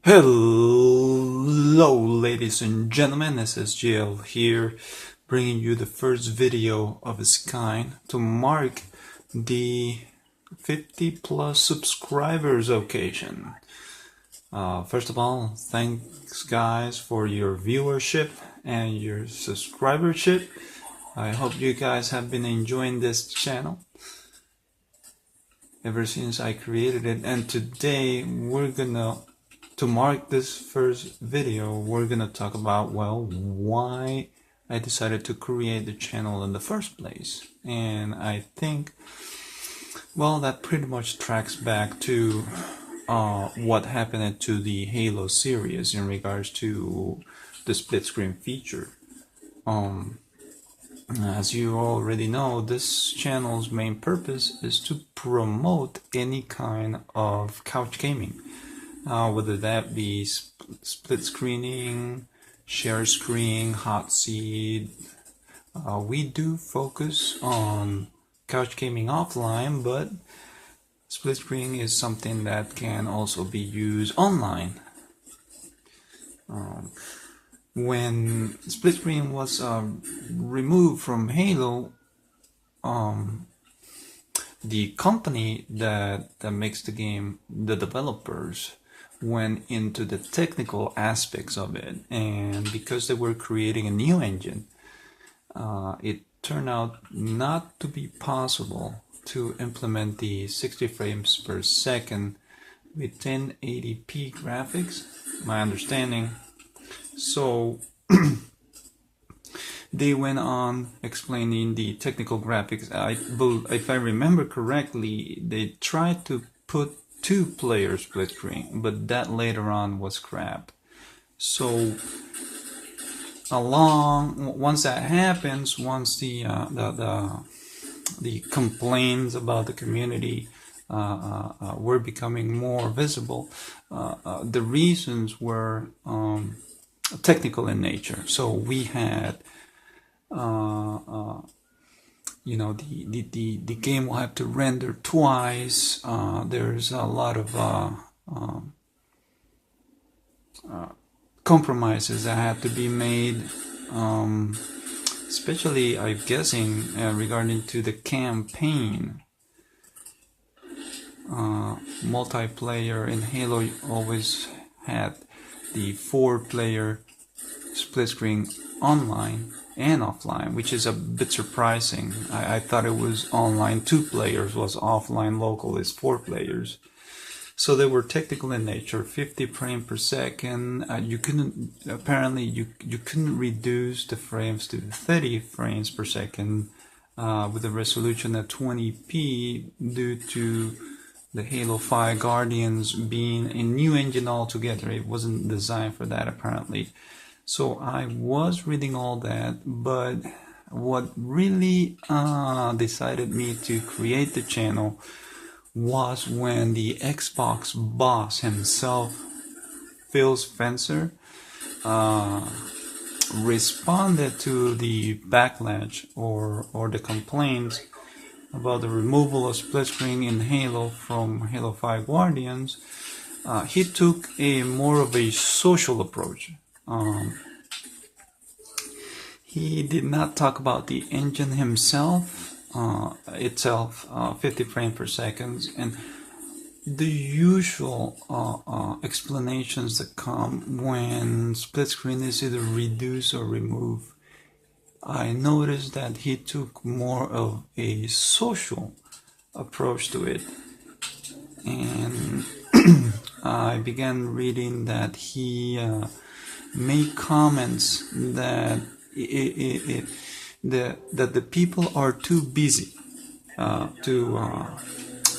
Hello, ladies and gentlemen, SSGL here, bringing you the first video of its kind to mark the 50 plus subscribers occasion. First of all, thanks guys for your viewership and your subscribership. I hope you guys have been enjoying this channel ever since I created it, and today to mark this first video, we're gonna talk about, well, why I decided to create the channel in the first place. And I think, well, that pretty much tracks back to what happened to the Halo series in regards to the split screen feature. As you already know, this channel's main purpose is to promote any kind of couch gaming. Whether that be split screening, share screen, hot seat. We do focus on couch gaming offline, but split screen is something that can also be used online. When split screen was removed from Halo, the company that makes the game, the developers, went into the technical aspects of it, and because they were creating a new engine, it turned out not to be possible to implement the 60 frames per second with 1080p graphics, my understanding. So they went on explaining the technical graphics. If I remember correctly, they tried to put 2-player split screen, but that later on was scrapped. So once that happens, once the complaints about the community were becoming more visible, the reasons were technical in nature. So we had the game will have to render twice. There's a lot of compromises that have to be made, especially I'm guessing regarding to the campaign. Multiplayer in Halo always had the 4-player split screen online and offline, which is a bit surprising. I thought it was online 2 players, was offline local is 4 players. So they were technical in nature. 50 frames per second. You couldn't reduce the frames to 30 frames per second with a resolution at 20p due to the Halo 5 Guardians being a new engine altogether. It wasn't designed for that apparently. So I was reading all that, but what really decided me to create the channel was when the Xbox boss himself, Phil Spencer, responded to the backlash or the complaints about the removal of split screen in Halo from Halo 5 Guardians. He took more of a social approach. He did not talk about the engine itself, 50 frames per second, and the usual explanations that come when split screen is either reduce or remove. I noticed that he took more of a social approach to it, and I began reading that he made comments that that the people are too busy to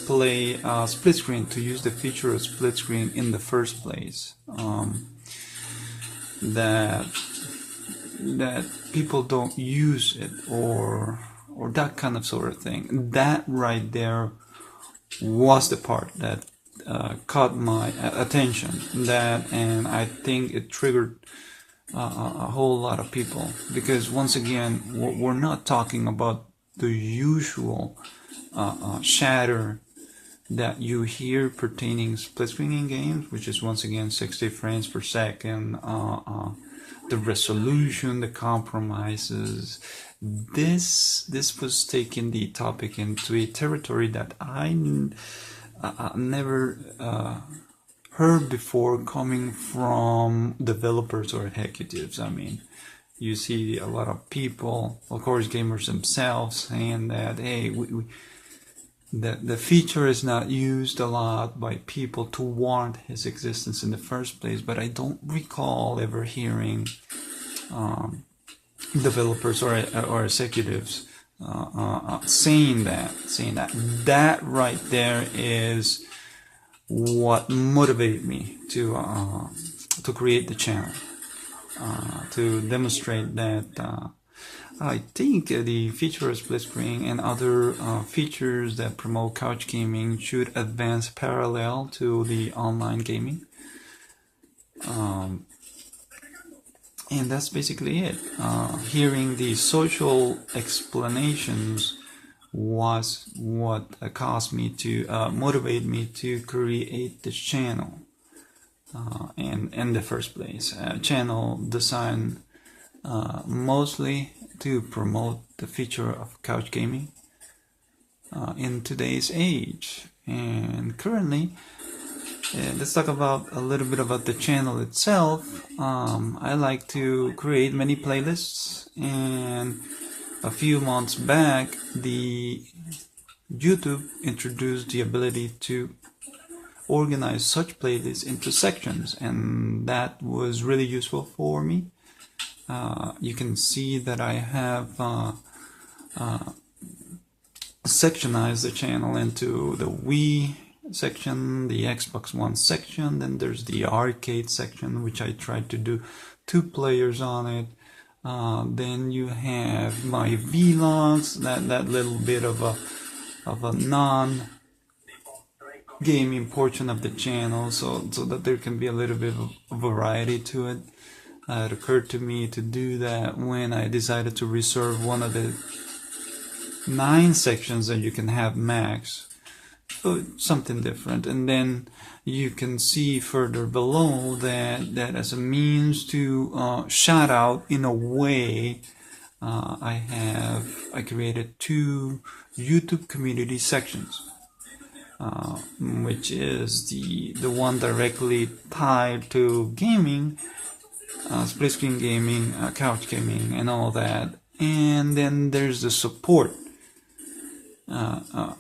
play split screen, to use the feature of split screen in the first place. That people don't use it, or that kind of sort of thing. That right there was the part that caught my attention. And I think it triggered a whole lot of people, because once again, we're not talking about the usual shatter that you hear pertaining split screen in games, which is once again 60 frames per second, the resolution, the compromises. This was taking the topic into a territory that I never heard before coming from developers or executives. I mean, you see a lot of people, of course gamers themselves, saying that, hey, the feature is not used a lot by people to warrant his existence in the first place, but I don't recall ever hearing developers or executives saying that. That right there is what motivated me to create the channel, to demonstrate that I think the feature of split screen and other features that promote couch gaming should advance parallel to the online gaming. And that's basically it. Hearing the social explanations was what caused me to motivate me to create this channel in the first place. Channel designed mostly to promote the feature of couch gaming in today's age. And currently, let's talk about a little bit about the channel itself. I like to create many playlists, and a few months back the YouTube introduced the ability to organize such playlists into sections, and that was really useful for me. You can see that I have sectionized the channel into the Wii section, the Xbox One section, then there's the arcade section, which I tried to do 2 players on it. Then you have my vlogs, that little bit of a non-gaming portion of the channel, so that there can be a little bit of variety to it. It occurred to me to do that when I decided to reserve one of the 9 sections that you can have max, so something different. And then you can see further below that as a means to shout out in a way, I created 2 YouTube community sections, which is the one directly tied to gaming, split screen gaming, couch gaming, and all that. And then there's the support,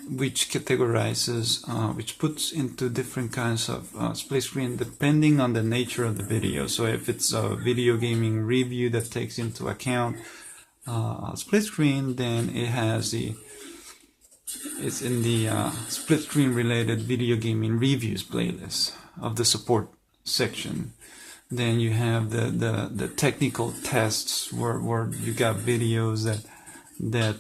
which categorizes, which puts into different kinds of split screen depending on the nature of the video. So if it's a video gaming review that takes into account split screen, then it's in the split screen related video gaming reviews playlist of the support section. Then you have the technical tests where you got videos that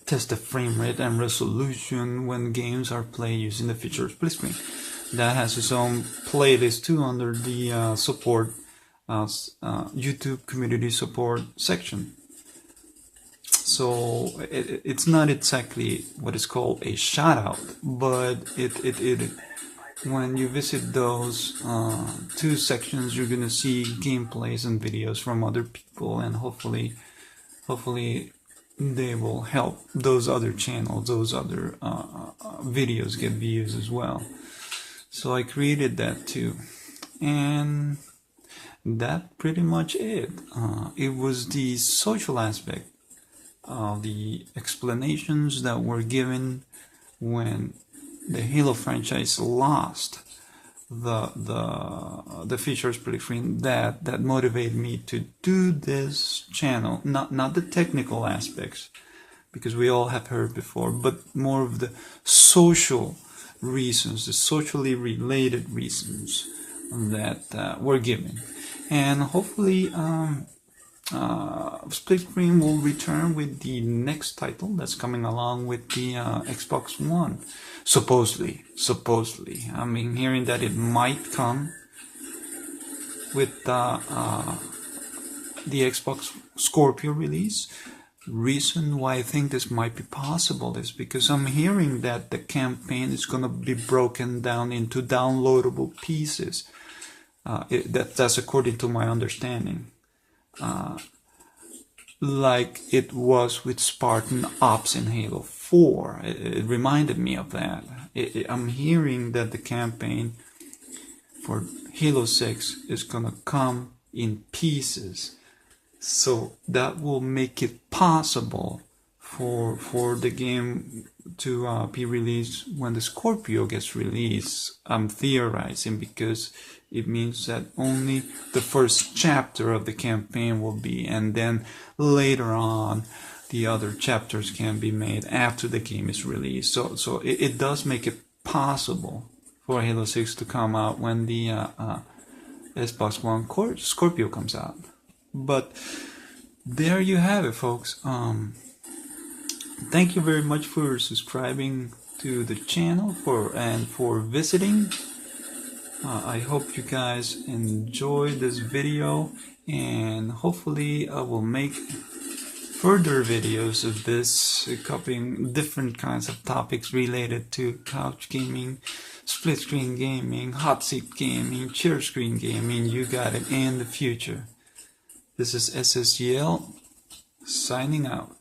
test the frame rate and resolution when games are played using the feature of split screen. That has its own playlist too under the support YouTube community support section. So it's not exactly what is called a shout out, but it when you visit those 2 sections, you're gonna see gameplays and videos from other people, and hopefully they will help those other channels, those other videos get views as well. So I created that too, and that pretty much it. It was the social aspect of the explanations that were given when the Halo franchise lost the feature split screen that motivated me to do this channel. Not the technical aspects, because we all have heard before, but more of the social reasons, the socially related reasons that were given. And hopefully split screen will return with the next title that's coming along with the Xbox One. Supposedly. I mean, hearing that it might come with the Xbox Scorpio release, reason why I think this might be possible is because I'm hearing that the campaign is going to be broken down into downloadable pieces. That's according to my understanding. Like it was with Spartan Ops in Halo 4. It reminded me of that. I'm hearing that the campaign for Halo 6 is gonna come in pieces. So that will make it possible for the game to be released when the Scorpio gets released. I'm theorizing because it means that only the first chapter of the campaign will be, and then later on the other chapters can be made after the game is released. So it does make it possible for Halo 6 to come out when the Xbox One Scorpio comes out. But there you have it, folks. Thank you very much for subscribing to the channel and for visiting. I hope you guys enjoyed this video, and hopefully I will make further videos of this, covering different kinds of topics related to couch gaming, split screen gaming, hot seat gaming, chair screen gaming, you got it, in the future. This is SSGL signing out.